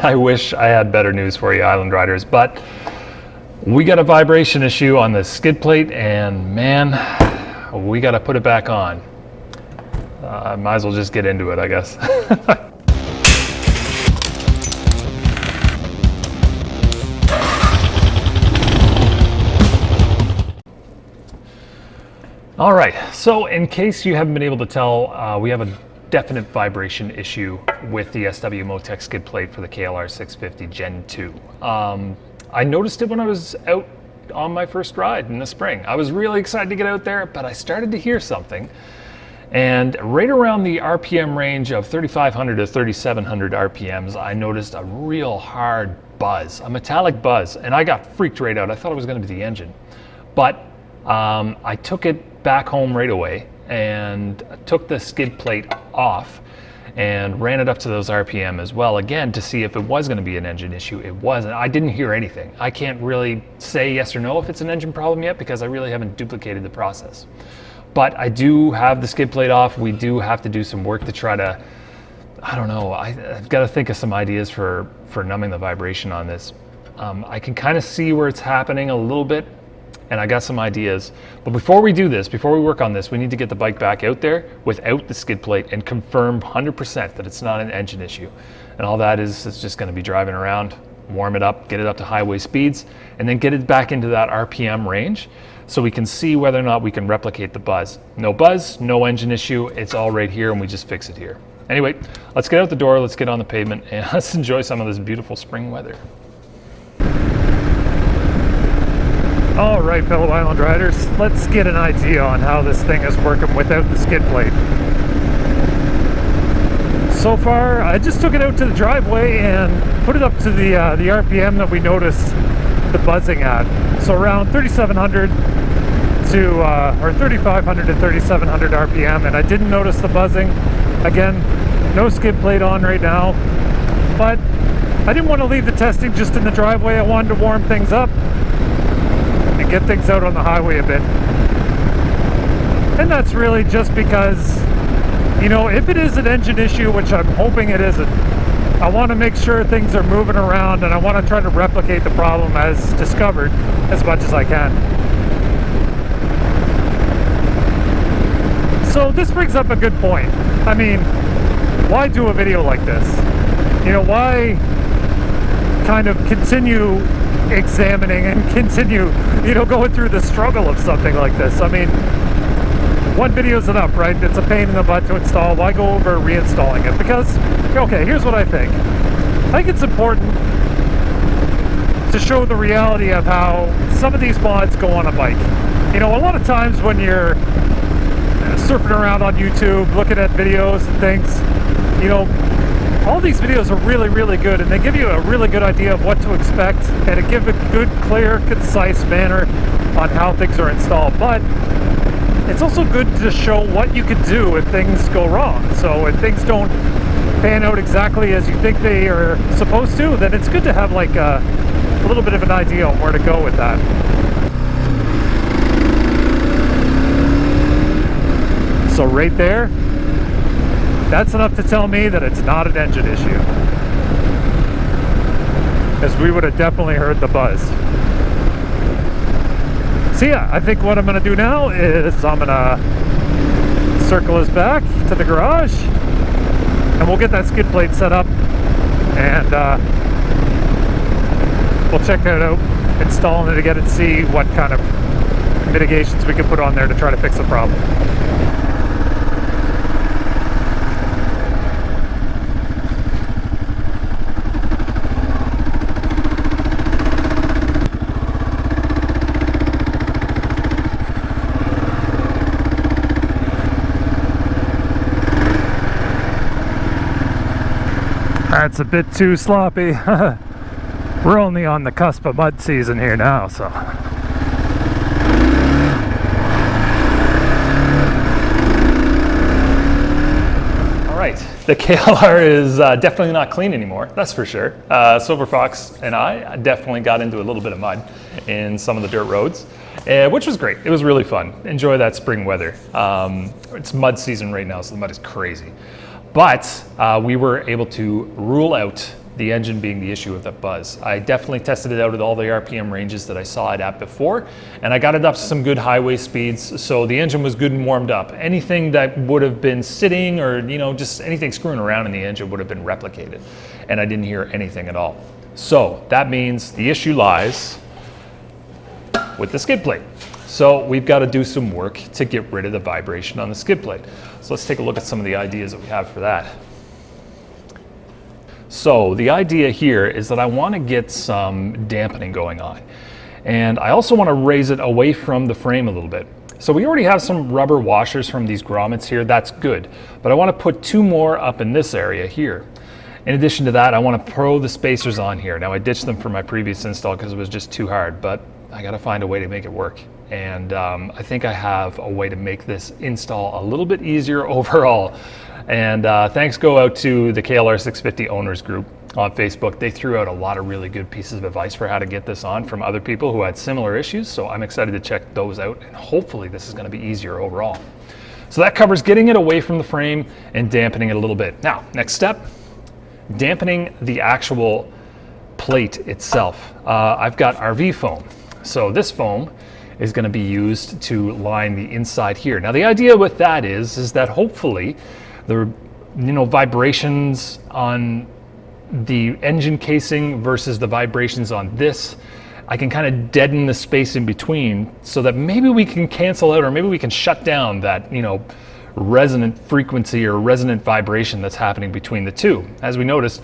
I wish I had better news for you, Island Riders, but we got a vibration issue on the skid plate, and man, we got to put it back on. Might as well just get into it, I guess. All right, so in case you haven't been able to tell, we have a definite vibration issue with the SW Motech skid plate for the KLR650 Gen 2. I noticed it when I was out on my first ride in the spring. I was really excited to get out there, but I started to hear something. And right around the RPM range of 3,500 to 3,700 RPMs, I noticed a real hard buzz, a metallic buzz, and I got freaked right out. I thought it was going to be the engine. But I took it back home right away and took the skid plate off and ran it up to those RPM as well, again, to see if it was going to be an engine issue. It wasn't. I didn't hear anything. I can't really say yes or no if it's an engine problem yet because I really haven't duplicated the process. But I do have the skid plate off. We do have to do some work to try to, I don't know, I've got to think of some ideas for numbing the vibration on this. I can kind of see where it's happening a little bit, and I got some ideas. But before we do this, before we work on this, we need to get the bike back out there without the skid plate and confirm 100% that it's not an engine issue. And all that is just going to be driving around, warm it up, get it up to highway speeds, and then get it back into that RPM range so we can see whether or not we can replicate the buzz. No buzz, no engine issue, it's all right here and we just fix it here. Anyway, let's get out the door, let's get on the pavement, and let's enjoy some of this beautiful spring weather. All right, fellow Island Riders, let's get an idea on how this thing is working without the skid plate. So far, I just took it out to the driveway and put it up to the RPM that we noticed the buzzing at. So around 3,700 to, or 3,500 to 3,700 RPM, and I didn't notice the buzzing. Again, no skid plate on right now, but I didn't want to leave the testing just in the driveway. I wanted to warm things up and get things out on the highway a bit. And that's really just because, you know, if it is an engine issue, which I'm hoping it isn't, I want to make sure things are moving around and I want to try to replicate the problem as discovered as much as I can. So this brings up a good point. I mean, why do a video like this? You know, why kind of continue examining and continue, you know, going through the struggle of something like this? I mean, one video's enough, right? It's a pain in the butt to install. Why go over reinstalling it? Because, okay, here's what I think. I think it's important to show the reality of how some of these mods go on a bike. You know, a lot of times when you're surfing around on YouTube, looking at videos and things, you know, all these videos are really, really good, and they give you a really good idea of what to expect, and it gives a good, clear, concise manner on how things are installed. But it's also good to show what you could do if things go wrong. So if things don't pan out exactly as you think they are supposed to, then it's good to have like a little bit of an idea on where to go with that. So right there, that's enough to tell me that it's not an engine issue, as we would have definitely heard the buzz. So yeah, I think what I'm going to do now is I'm going to circle us back to the garage and we'll get that skid plate set up and we'll check that out, installing it again, and see what kind of mitigations we can put on there to try to fix the problem. That's a bit too sloppy. We're only on the cusp of mud season here now, so. All right, the KLR is definitely not clean anymore, that's for sure. Silver Fox and I definitely got into a little bit of mud in some of the dirt roads, which was great. It was really fun. Enjoy that spring weather. It's mud season right now, so the mud is crazy. But we were able to rule out the engine being the issue with the buzz. I definitely tested it out at all the RPM ranges that I saw it at before, and I got it up to some good highway speeds, so the engine was good and warmed up. Anything that would have been sitting or, you know, just anything screwing around in the engine would have been replicated, and I didn't hear anything at all. So that means the issue lies with the skid plate. So we've got to do some work to get rid of the vibration on the skid plate. So let's take a look at some of the ideas that we have for that. So the idea here is that I want to get some dampening going on. And I also want to raise it away from the frame a little bit. So we already have some rubber washers from these grommets here, that's good. But I want to put 2 more up in this area here. In addition to that, I want to pro the spacers on here. Now I ditched them for my previous install because it was just too hard, but I got to find a way to make it work. And I think I have a way to make this install a little bit easier overall. And thanks go out to the KLR650 owners group on Facebook. They threw out a lot of really good pieces of advice for how to get this on from other people who had similar issues. So I'm excited to check those out, and hopefully this is going to be easier overall. So that covers getting it away from the frame and dampening it a little bit. Now, next step, dampening the actual plate itself. I've got RV foam. So this foam is going to be used to line the inside here. Now the idea with that is that hopefully the vibrations on the engine casing versus the vibrations on this, I can kind of deaden the space in between so that maybe we can cancel out, or maybe we can shut down that, you know, resonant frequency or resonant vibration that's happening between the two. As we noticed,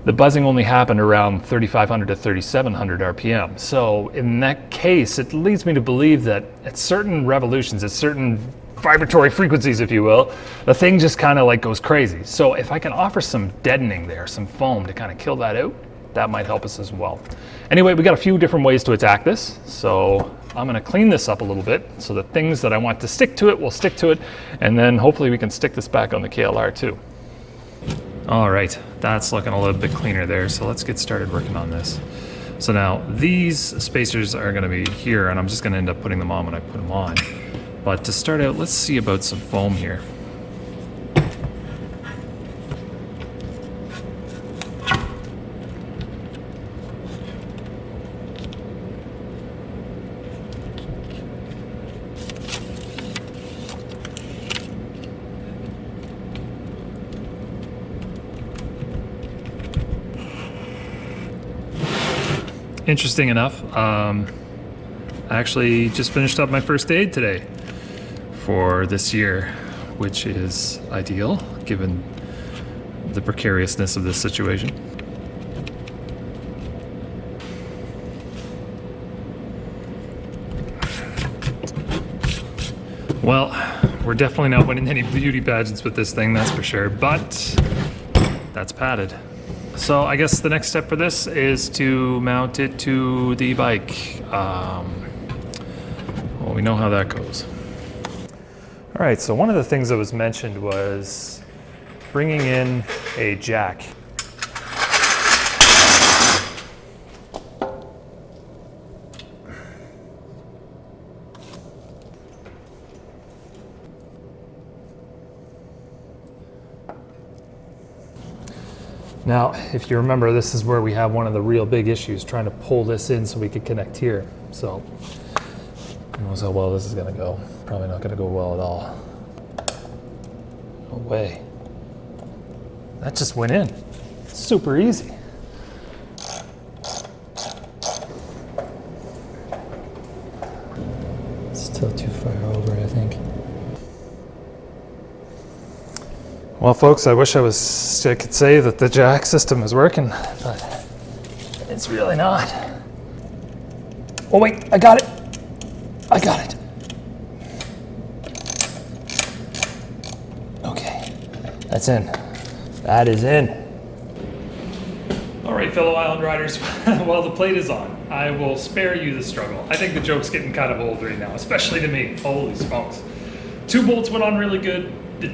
the buzzing only happened around 3,500 to 3,700 RPM. So in that case, it leads me to believe that at certain revolutions, at certain vibratory frequencies, if you will, the thing just kind of like goes crazy. So if I can offer some deadening there, some foam to kind of kill that out, that might help us as well. Anyway, we got a few different ways to attack this. So I'm gonna clean this up a little bit so the things that I want to stick to it will stick to it, and then hopefully we can stick this back on the KLR too. All right, that's looking a little bit cleaner there, so let's get started working on this. So now these spacers are gonna be here, and I'm just gonna end up putting them on when I put them on. But to start out, let's see about some foam here. Interesting enough, I actually just finished up my first aid today for this year, which is ideal given the precariousness of this situation. Well, we're definitely not winning any beauty pageants with this thing, that's for sure, but that's padded. So I guess the next step for this is to mount it to the bike. Well, we know how that goes. All right, so one of the things that was mentioned was bringing in a jack. Now, if you remember, this is where we have one of the real big issues, trying to pull this in so we could connect here. So, who knows how well this is gonna go. Probably not gonna go well at all. No way. That just went in. Super easy. Still too far over, I think. Well, folks, I wish I could say that the jack system is working, but it's really not. Oh wait, I got it. I got it. Okay, that's in. That is in. All right, fellow island riders, while the plate is on, I will spare you the struggle. I think the joke's getting kind of old right now, especially to me. Holy smokes. 2 bolts went on really good. The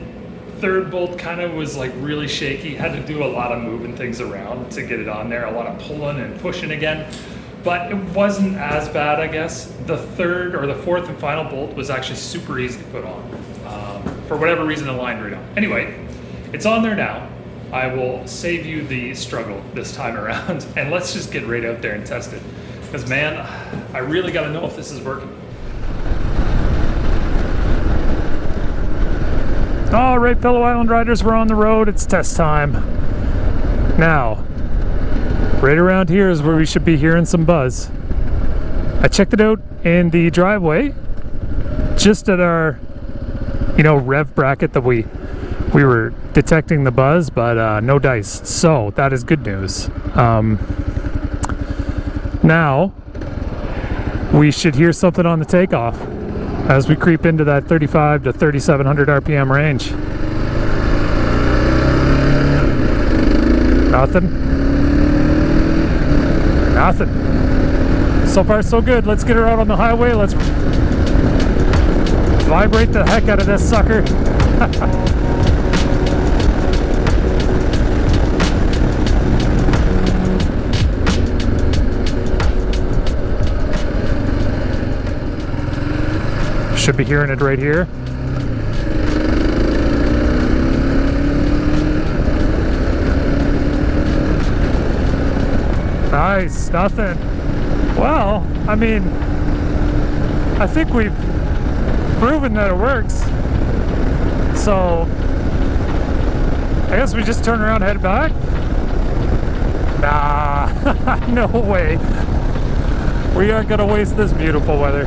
3rd bolt kind of was like really shaky. Had to do a lot of moving things around to get it on there, a lot of pulling and pushing again. But it wasn't as bad, I guess. The 3rd or the 4th and final bolt was actually super easy to put on. For whatever reason, it lined right on. Anyway, it's on there now. I will save you the struggle this time around, and let's just get right out there and test it. Because man, I really got to know if this is working. All right, fellow island riders, we're on the road. It's test time. Now, right around here is where we should be hearing some buzz. I checked it out in the driveway, just at our, rev bracket that we were detecting the buzz, but no dice. So that is good news. Now we should hear something on the takeoff as we creep into that 35 to 3700 RPM range. Nothing. So far so good. Let's get her out on the highway. Let's vibrate the heck out of this sucker. Should be hearing it right here. Nice, nothing. Well, I mean, I think we've proven that it works. So, I guess we just turn around and head back? Nah, no way. We aren't gonna waste this beautiful weather.